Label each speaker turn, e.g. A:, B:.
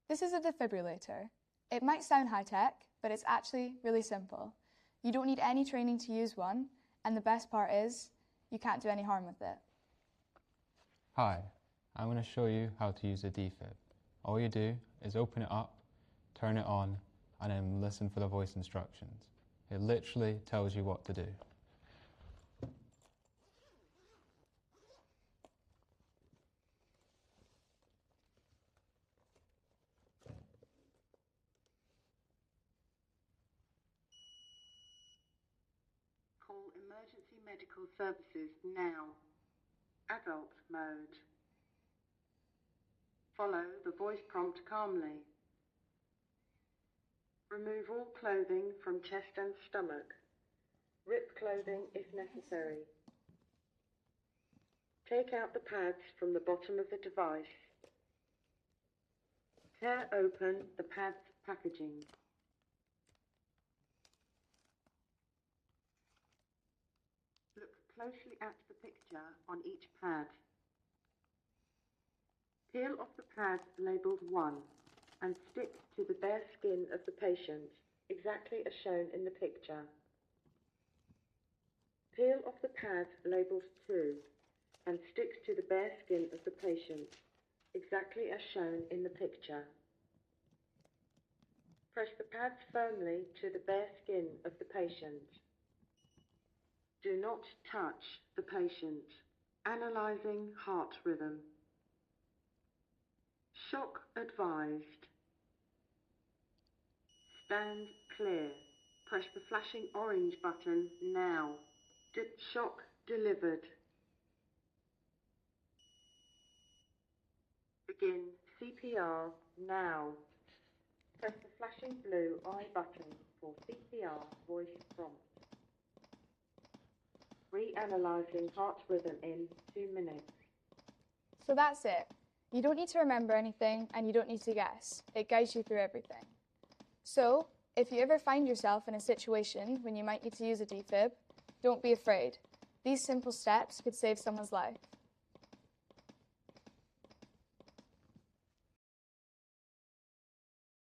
A: This is a defibrillator. It might sound high-tech, but it's actually really simple. You don't need any training to use one, and the best part is, you can't do any harm with it.
B: Hi, I'm going to show you how to use a defib. All you do is open it up, turn it on, and then listen for the voice instructions. It literally tells you what to do.
C: Call emergency medical services now. Adult mode. Follow the voice prompt calmly. Remove all clothing from chest and stomach. Rip clothing if necessary. Take out the pads from the bottom of the device. Tear open the pads packaging. Look closely at the picture on each pad. Peel off the pad labelled 1 and stick to the bare skin of the patient, exactly as shown in the picture. Peel off the pad labelled 2 and stick to the bare skin of the patient, exactly as shown in the picture. Press the pads firmly to the bare skin of the patient. Do not touch the patient. Analysing heart rhythm. Shock advised. Stand clear. Press the flashing orange button now. Shock delivered. Begin CPR now. Press the flashing blue I button for CPR voice prompt. Reanalyzing heart rhythm in 2 minutes.
A: So that's it. You don't need to remember anything and you don't need to guess. It guides you through everything. So, if you ever find yourself in a situation when you might need to use a defib, don't be afraid. These simple steps could save someone's life.